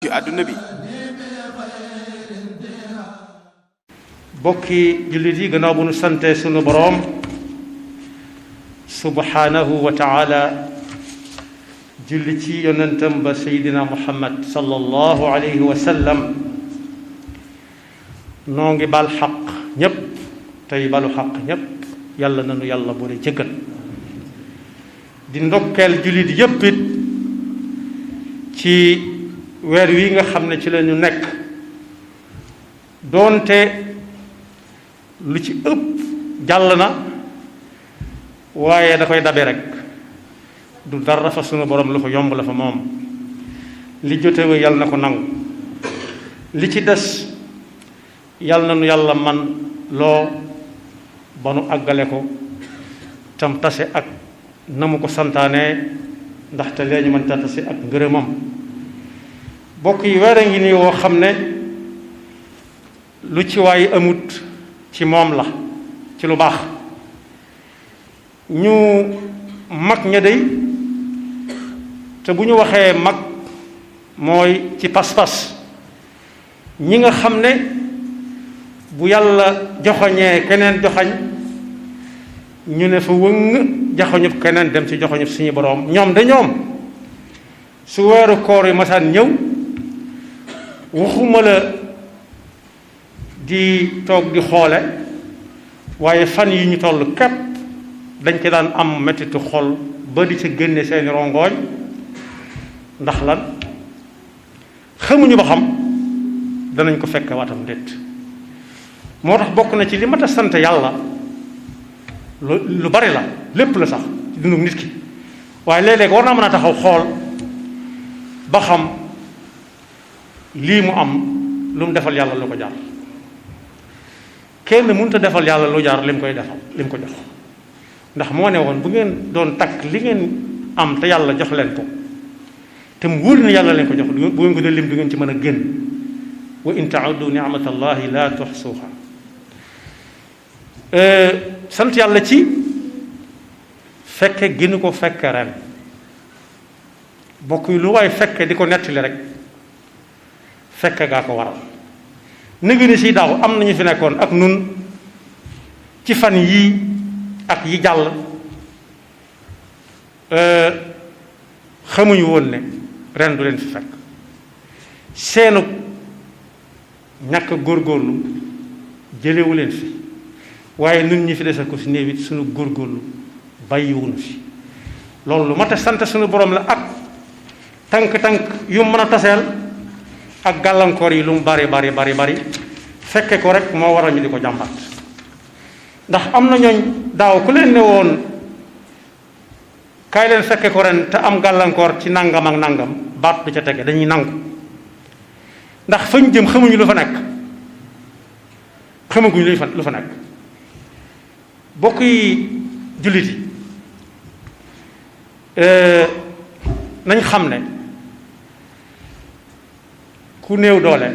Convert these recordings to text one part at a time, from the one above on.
ci àdduna bi. bokki jullit yi gannaaw bu nu sante sunu boroom subhanahu wa taala julli ci yonentam ba seydina muhammad sallallahu alayhi wa sallam noo ngi bal xaq ñépp tey balu xaq ñépp yàlla nanu yàlla boole jëggal di ndokkeel jullit yépp it ci weer wi nga xam ne ci la ñu nekk doonte lu ci ëpp jàll na waaye da koy dabe rek du dara fa sunu borom lu fa yomb la fa moom li jotewu yàlla na ko nangu li ci des yàlla na nu yàlla man loo ba nu àggale ko tam tase ak na mu ko santaane ndaxte lee ñu mën ta tase ak ngërëmam bokk yi weer a ngi nii woo xam ne lu ci waay amut ci moom la ci lu baax ñu mag ña dey te bu ñu waxee mag mooy ci pas-pas ñi nga xam ne bu yàlla joxoñee keneen joxañ ñu ne fa wëng joxoñub keneen dem ci joxoñub suñu boroom ñoom de ñoom su weeru koor yi masaan ñëw waxuma la di toog di xoole waaye fan yi ñu toll képp dañ ci daan am mettitu xol ba di ca génne seeni rongooñ ndax lan xamuñu ba xam danañ ko fekk waatam déet moo tax bokk na ci li mat a sant yàlla lu bari la lépp la sax ci dundu nit ki waaye léeg-léeg war naa mën a taxaw xool ba xam lii mu am lu mu defal yàlla lu ko jar kenn mënut a defal yàlla lu jar lim koy defal lim ko jox ndax moo ne woon bu ngeen doon takk li ngeen am te yàlla jox leen ko te mu wóor ne yàlla leen ko jox bu ngeen ko dee lim du ngeen ci mën a génn wa in tauddu ni'matallahi la tuxsuha sant yàlla ci fekke gënu ko fekke ren bokk yi lu waay fekke di ko nettali rek fekke gaa ko waral nëgë ni si daaw am nañu fi nekkoon ak nun ci fan yii ak yi jàll xamuñu woon ne ren du leen fi fekk seenu ñàkk góorgóorlu jëlewu leen fi waaye nun ñi fi dese ko si néew it suñu góorgóorlu bàyyiwuñu fi loolu lu mat a sant suñu borom la ak tànk-tànk yu mën a taseel ak gàllankoor yi lu mu bari fekke ko rek moo waral ñu di ko jàmbat ndax am na ñooñ daaw ku leen ne woon kaay leen fekke ko ren te am gàllankoor ci nangam ak nangam baat du ca tege dañuy nangu ndax fañ jëm xamuñu lu fa nekk xamaguñu lu fa nekk bokk yi jullit yi nañ xam ne ku néew doole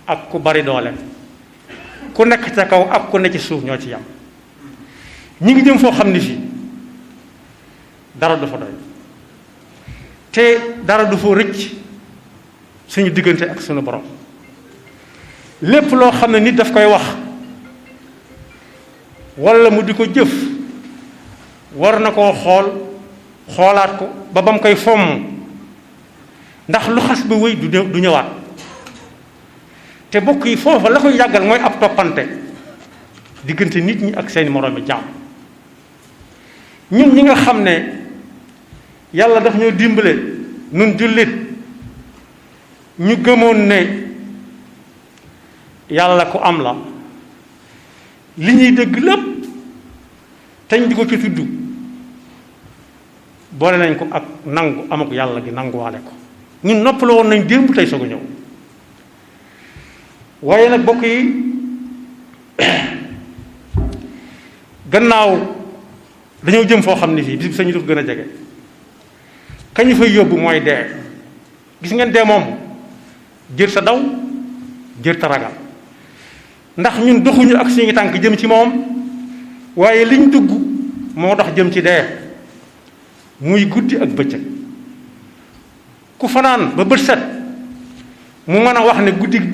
ak ku bari doole ku nekk ca kaw ak ku nekk ci suuf ñoo ci yam ñi ngi jëm foo xam ni fii dara du fa doy te dara du fa rëcc suñu diggante ak suñu borom lépp loo xam ne nit daf koy wax walla mu di ko jëf war na koo xoolaat ko ba mu koy fomm ndax lu xas ba wéy du ñëwaat te bokk yi foofa la koy yàggal mooy ab toppante diggante nit ñi ak seeni moroomi jaam ñun ñi nga xam ne yàlla daf ñoo dimbale nun jullit ñu gëmoon ne yàlla ku am la li ñuy dëgg lépp teñ di ko ci tudd boole nañ ko ak nangu amako yàlla gi nanguwaale ko ñun noppala woon nañ démb tey soog a ñëw waaye nag bokk yi gannaaw dañoo jëm foo xam ne fii bis bi sañu di ko gën a jege kañu fay yóbbu mooy dee gis ngeen dee moom jër sa daw jër ta ragal ndax ñun doxuñu ak suñu tànk jëm ci moom waaye liñ dugg moo dox jëm ci dee muy guddi ak bëccëg ku fanaan ba bët set mu mën a wax ne guddig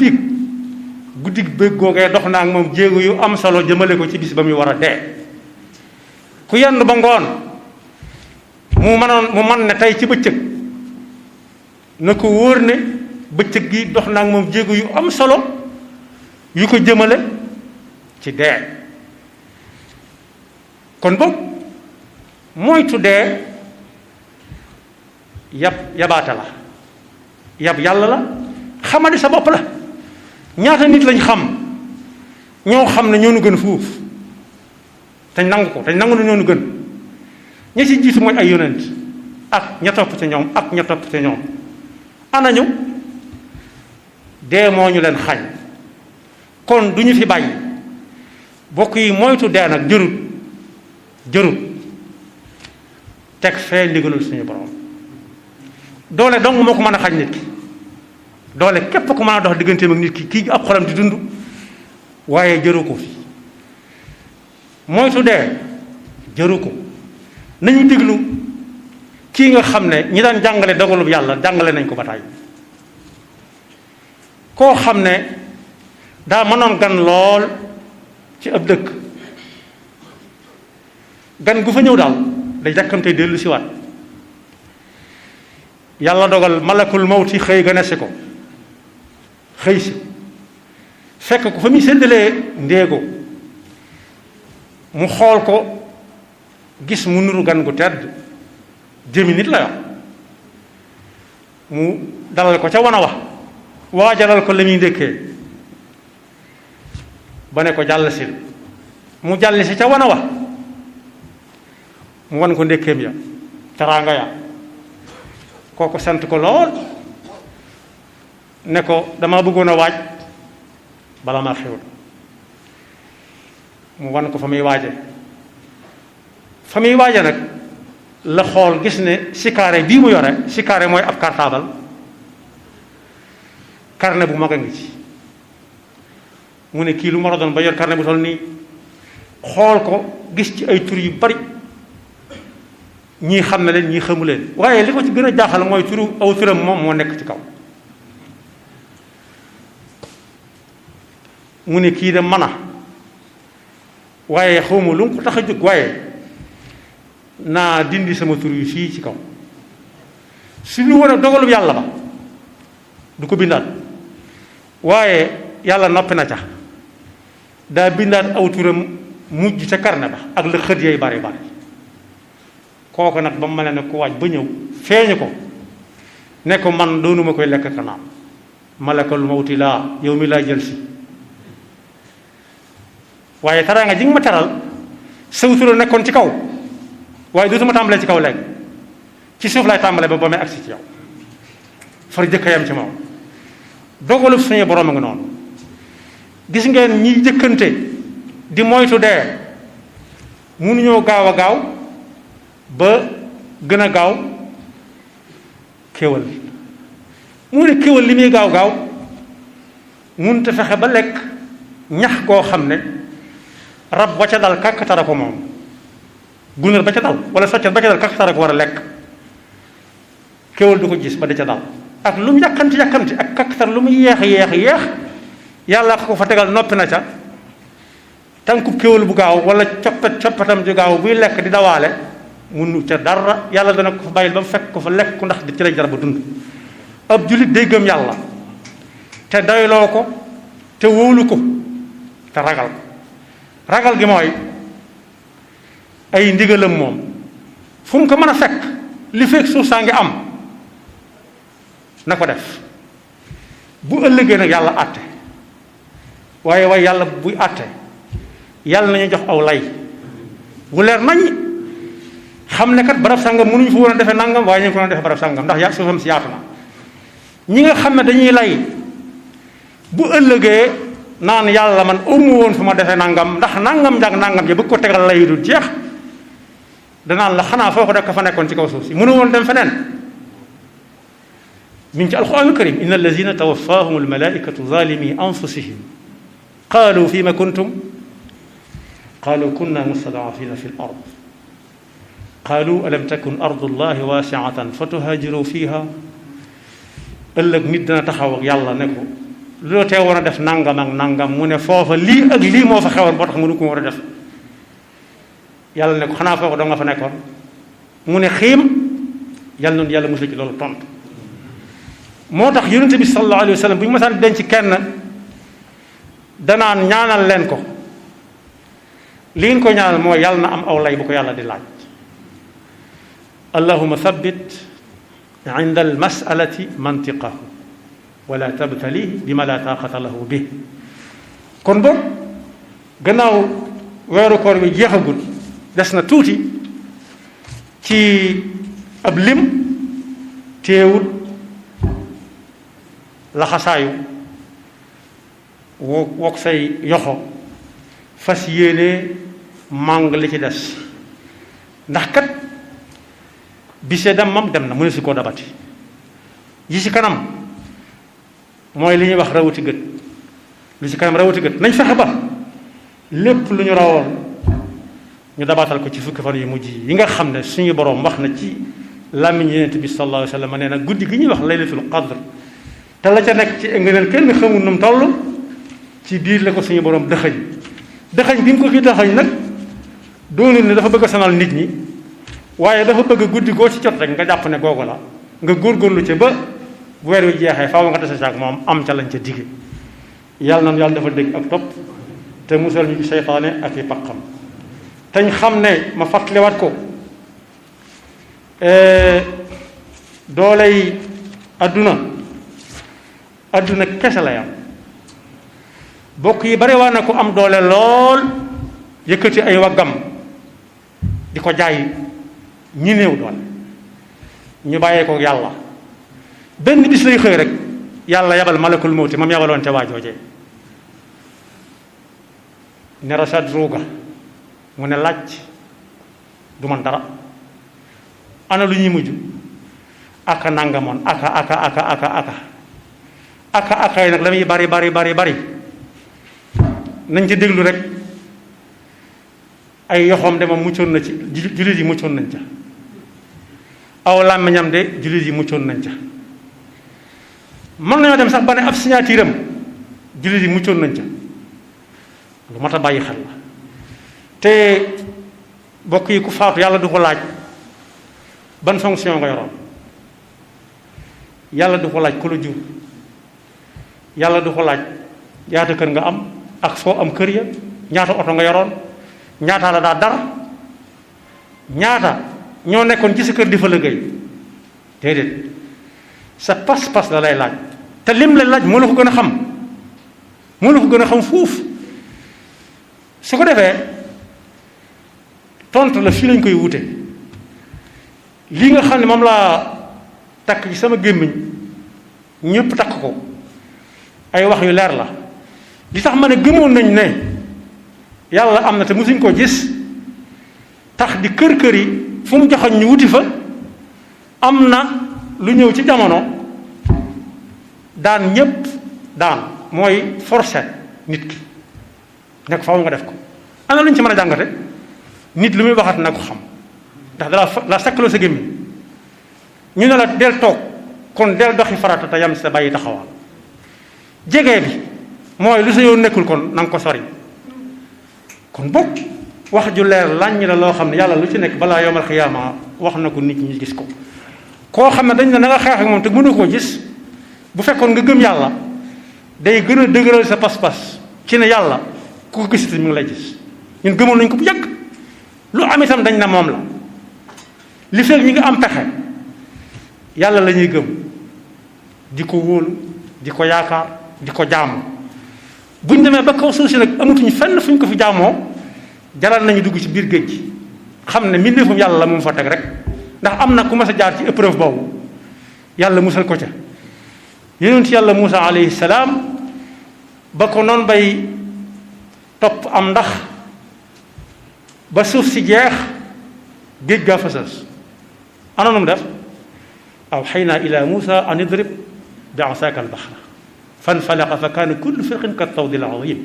biig googee dox naa ak moom jéego yu am solo jëmale ko ci bis ba muy war a dee. ku yenn ba ngoon mu man ne tey ci bëccëg na ko wóor ne bëccëg gi dox naa ak moom jéego yu am solo yu ko jëmale ci dee. kon boog moytu dee yabaate la yab yàlla la xamadi sa bopp la. ñaata nit lañ xam ñoo xam ne ñoo nu gën fuuf te nangu ko te nangu na ñoo nu gën ña ci jiitu mooy ay yonent ak ña topp ci ñoom ak ña topp ci ñoom. anañu dee moo ñu leen xañ kon du ñu fi bàyyi bokk yi moytu dee nag jërut teg fee ndigalul suñu borom. doole dong moo ko mën a xañ nit ki. doole képp ku mën a dox digganteem ak nit ki kii ab xolam di dund waaye jëru ko fi moytu dee jëru ko. nañu déglu kii nga xam ne ñi daan jàngale dogalub yàlla jàngale nañ ko ba tàyyi. koo xam ne daa mënoon gan lool ci ab dëkk gan gu fa ñëw daal day jàkkamte dellu si waat yàlla dogal malakul mawti xëy gane si ko xëy si fekk ko fa muy séddalee ndéego mu xool ko gis mu nuru gan gu tedd jëmi nit la yor mu dalal ko ca wana wax waajalal ko la muy ndékkee ba ne ko jàll sil mu jàll si ca wana wax mu wan ko ndékkeem ya teraanga ya kooku sant ko lool ne ko dama bëggoon a waaj bala ma xew mu wan ko fa muy waaje nag la xool gis ne sikaare bii mu yore sikaare mooy ab cartable carnet bu mag a ngi ci mu ne kii lu ma doon ba yor carnet bu toll nii xool ko gis ci ay tur yu bari ñii xam na leen ñii xamu leen waaye li ko ci gën a jaaxal mooy aw turam moom moo nekk ci kaw mu ne kii de mën a waaye xawma lu mu ko tax a jóg waaye naa dindi sama tur yi fii ci kaw su ñu woon a dogalub yàlla ba du ko bindaat waaye yàlla noppi na ca daa bindaat aw turam mujj ca karne ba ak la xët yay bari bari kooku nag ba mu mel ne ku waaj ba ñëw feeñu ko ne ko man doonuma koy lekk ka naan malakal mawti laa yow mi laa jël si waaye teraanga ji nga ma teral saw tur nekkoon ci kaw waaye dootuma tàmbalee ci kaw léegi ci suuf lay tàmbalee ba may agsi ci yow far jëkka yam ci moom dogalu suñu borom a nga noonu gis ngeen ñiy jëkkante di moytu dee mënuñoo gaaw a gaaw ba gën a gaaw kéwal mu ne kéwal li muy gaaw gaaw mënut a fexe ba lekk ñax goo xam ne rab ba ca dal kàkkatara ko moom gunóor ba ca dal wala soccet ba ca dal kàkkatara ko war a lekk kéwal du ko gis ba da ca dal ak lu mu yàkkamti ak kàkkatar lu mu yeex yàlla ko fa tegal noppi na ca tànkub kéwal bu gaaw wala coppatam ju gaaw buy lekk di dawaale munu ca dara yàlla dana ko fa bàyyil ba mu fekk ko fa lekk ku ndax ci lañ jar ba dund ab jullit day gëm yàlla te doyloo ko te wóolu ko te ragal gi mooy ay ndigalam moom fu mu ko mën a fekk li fekk suuf saa ngi am na ko def bu ëllëgee nag yàlla àtte waaye yàlla buy àtte yàlla nañu jox aw lay bu leer nañ xam ne kat barab sàngam mënuñu fa woon a defee nangam waaye ñu ngi ko doon defee barab sàngam ndax yaa suufam si yaatu na ñi nga xam ne dañuy lay bu ëllëgee naan yàlla man amu woon fu ma defee nangam ndax nangam njàng nangam ja bëgg ko tegal lay du jeex danaan la xanaa foo ko def ka fa nekkoon ci kaw suuf si mënu woon dem feneen mi ngi ci alquranul karim inna allazina tawaffahum almalaikatu zalimi anfusihim qalu fima kuntum qalu kunna mustadafina fi l ard qalu alam takun ardu llahi wasiatan fatuhajiru fiha ëllëg nit dana taxaw ak yàlla ne ko loo tee war a def nangam ak nangam mu ne foofa lii ak lii moo fa xewoon boo tax mënu ko war a def yàlla ne ko xanaa foofa doo nga fa nekkoon mu ne xiim yàlla noonu yàlla musal ci loolu tontu. moo tax yonente bi sallallahu alayhi wa sallam bu ñu masaan denc kenn danaan ñaanal leen ko li ngeen ko ñaanal mooy yàlla na am aw lay bu ko yàlla di laaj. allahuma thabbit inda al masalati mantiqahu wala tabtali bima la taqata lahu bi. kon boog gannaaw weeru koor bi jeexagul des na tuuti ci ab lim teewul laxasaayu wokk say yoxo fas yéene màng li ci des ndax kat bise dem na mu ne si koo dabati yi ci kanam mooy li ñuy wax rawati gët lu ci kanam rawati gët nañ fexe ba lépp lu ñu rawoon ñu dabatal ko ci fukki fan yu mujj yi nga xam ne suñu boroom wax na ci làmmiñ Yonent bi sallallahu alayhi wa sallam nee na guddi gi ñuy wax laylatul qadr te la ca nekk ci ngëneel kenn xamul nu mu toll ci biir la ko suñu boroom dëxëñ bi mu ko fi dëxëñ nag doonul ne dafa bëgg a sonal nit ñi waaye dafa bëgg guddi goo ci jot rek nga jàpp ne googu la nga góorgóorlu ca ba bu weer wi jeexee faaw nga dese saak moom am ca lañ ca digge yàlla na yàlla dafa dégg ak topp te musal ñu ci seytaane ak i paqam teñ xam ne ma fàttaliwaat ko dooley adduna kese la yam bokk yi bare waa na ko am doole lool yëkkati ay waggam di ko jaay ñi néew doole ñu bàyyee ko yàlla benn bis lay xëy rek yàlla yabal malakul mawti mam yabaloon te waajoojee ne rasad ruuga mu ne laaj du man dara ana lu ñuy mujj aka nangamoon aka yi nag la muy bari nañ ca déglu rek ay yoxoom de moom muccoon na ci jullit yi muccoon nañ ca aw làmmiñam de jullit yi muccoon nañ ca mën nañoo dem sax ba ne ab signature am jullit yi muccoon nañ ca lu mat a bàyyi xel la te bokk yi ku faatu yàlla du ko laaj ban fonction nga yoroon yàlla du ko laaj ku la jur yàlla du ko laaj ñaata kër nga am ak foo am kër ya ñaata oto nga yoroon ñaata la daa dara ñaata ñoo nekkoon ci sa kër di fa liggéey déedéet sa pas-pas la lay laaj te lim la laaj moo la ko gën a xam fuuf su ko defee tontu la fii lañ koy wute lii nga xam ne moom laa takk ci sama gémmiñ ñëpp takk ko ay wax yu leer la li tax ma ne gëmoon nañ ne yàlla am na te musuñ koo gis tax di kër yi fu mu joxoñ ñu wuti fa am na lu ñëw ci jamono daan ñépp daan mooy forcer nit ki nekk faaw nga def ko ana lu ñu ci mën a jàngate nit lu muy waxat na ko xam ndax la sakkaloo sa gémmiñ ñu ne la del toog kon del doxi farata te yam si sa bàyyi taxawal jege bi mooy lu sa yoon nekkul kon na nga ko sori kon bokk wax ju leer làññ la loo xam ne yàlla lu ci nekk balaa yowmal xiyaama wax na ko nit ñi gis ko koo xam ne dañ ne na nga xeex ak moom te mënu koo gis bu fekkoon nga gëm yàlla day gën a dëgëral sa pas-pas ci ne yàlla ku ko gisati mi ngi lay gis ñun gëmoon nañ ko bu yàgg lu am itam dañ na moom la li fekk ñi nga am pexe yàlla la ñuy gëm di ko wóolu di ko yaakaar di ko jaamu buñ demee ba kaw suuf si nag amatuñ fenn fuñ ko fi jaamoo jaral nañu dugg ci biir géej gi xam ne mbindeefum yàlla la mu fa teg rek ndax am na ku mas a jaar ci épreuve boobu yàlla musal ko ca yonent yàlla Muusa alayhi salaam ba ko noonu bay topp am ndax ba suuf si jeex géej gaa fasas ana nu mu def awxaynaa ila Muusa an idrib bi asaaka al-bahra fanfalaqa fa kaana kullu firqin ka tawdi al-azim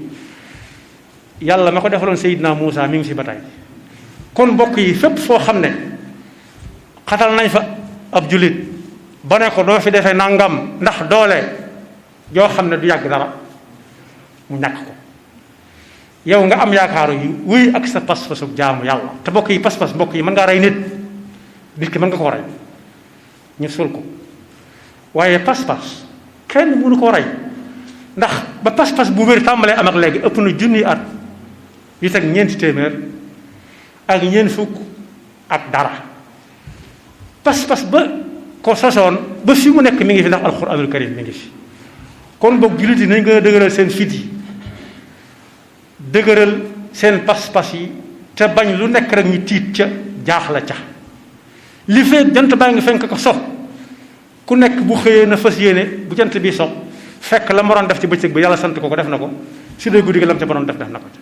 yàlla ma ko defaloon Seydina Muusa mi ngi si ba tey kon mbokk yi fépp foo xam ne xatal nañ fa ab jullit ba ne ko doo fi defee nangam ndax doole yoo xam ne du yàgg dara mu ñàkk ko yow nga am yaakaaru yi wuy ak sa pas-pasu jaamu yàlla te mbokk yi pas-pas mbokk yi mën ngaa rey nit ki mën nga koo rey ñu suul ko waaye pas-pas kenn mënu koo rey ndax ba pas-pas bu wér tàmbalee am ak léegi ëpp na junni at yu teg ñeenti téeméer ak ñeent fukk ak dara pas-pas ba ko sosoon ba fi mu nekk mi ngi fi ndax alxuraanul karim mi ngi fi kon boog jullit yi nañ gën a dëgëral seen fit yi dëgëral seen pas-pas yi te bañ lu nekk rek ñu tiit ca jaaxla ca li fee jant baa ngi fenk ko so ku nekk bu xëyee na fas yéene bu jant bi so fekk la moroon def ci bëccëg bi yàlla sant ko def na ko su dee guddi gi lam ca moroon def na ko ca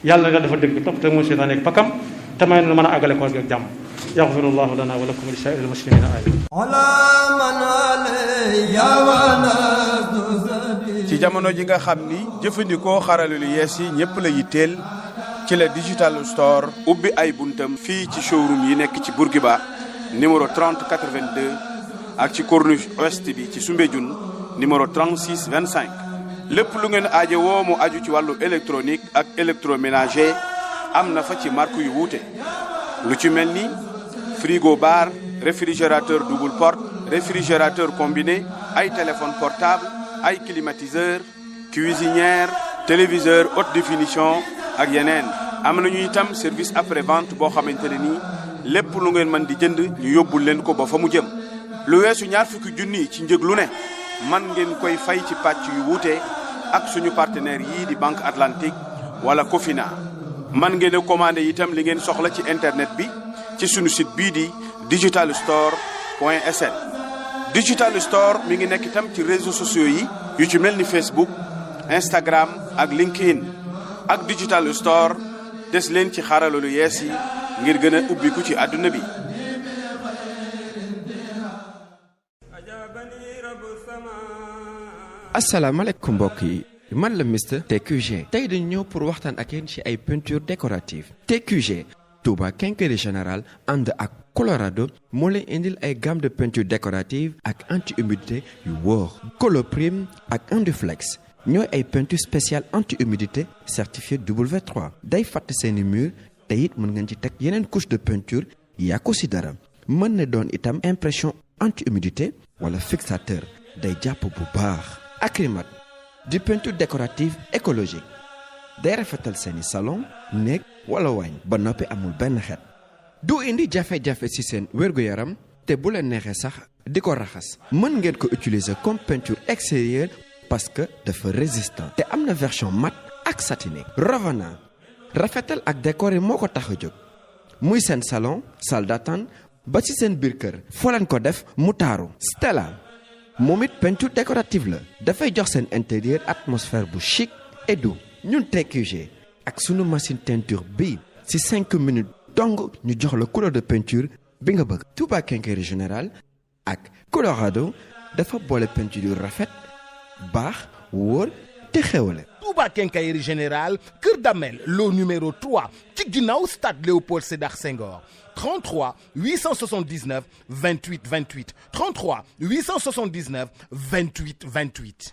yàlla nga dafa dëgg topp te mu seytaane ak pakam te may nu mën a àggale ko ak jàmm yaxfirullahu lana wa lakum wa li saa'iril muslimina amin. ci jamono ji nga xam ni jëfandikoo xarale lu yees yi ñëpp la yitteel ci la digital store ubbi ay buntam fii ci showroom yi nekk ci Bourguiba numéro 30 82 ak ci corniche ouest bi ci Soumbédioune numéro 36 25 lépp lu ngeen aaje woo mu aju ci wàllu électronique ak électroménager am na fa ci marque yu wuute lu ci mel ni frigo bar réfrigérateur double porte réfrigérateur combiné ay téléphone portable ay climatiseur cuisinière téléviseur haute définition ak yeneen am nañu itam service après vente boo xamante ne nii lépp lu ngeen mën di jënd ñu yóbbul leen ko ba fa mu jëm lu weesu ñaar fukki junni ci njëg lu ne man ngeen koy fay ci pàcc yu wuute ak suñu partenaire yii di Banque Atlantique wala Cofina man ngeen a commandé itam li ngeen soxla ci internet bi ci suñu site bii di digitalstore.sn. Digital Store mi ngi nekk itam ci réseaux sociaux yi yu ci mel ni Facebook Instagram ak LinkedIn ak Digital Store des leen ci xarala lu yees yi ngir gën a ubbiku ci àdduna bi. asalaamaaleykum mbokk yi man la Mister TQG tey dañu ñëw pour waxtaan ak yéen ci ay peinture décorative TQG Touba Quincaillerie Générale ànd ak Colorado moo leen indil ay gamme de peinture décorative ak anti-humidité yu wóor Coloprime ak Induflex ñooy ay peinture spéciale anti-humidité certifié W3 day fatt seeni mur te it mën ngeen ci teg yeneen couche de peinture yàqu si dara mën na doon itam impression anti-humidité wala fixateur day jàpp bu baax Acrymat di peinture décorative écologique day rafetal seeni salon néeg wala waañ ba noppi amul benn xeet du indi jafe-jafe ci seen wér-gu-yaram te bu leen neexee sax di ko raxas mën ngeen ko utiliser comme peinture extérieure parce que dafa résistant te am na version mat ak satiné revenant rafetal ak décor yi moo ko tax a jóg muy seen salon salle d'attente ba ci seen biir kër foo leen ko def mu taaru Stella moom it peinture décorative la dafay jox seen intérieur atmosphère bu chic et doux ñun TQG ak sunu machine teinture bii ci 5 minutes dong ñu jox la couleur de peinture bi nga bëgg. Touba Quincaillerie Générale ak Colorado dafa boole peinture yu rafet baax wóor te xewale. Touba Quincaillerie Générale Kër Damel lot numéro 3 ci ginnaaw stade Léopold Sédar Senghor 33 879 28 28 33 879 28 28.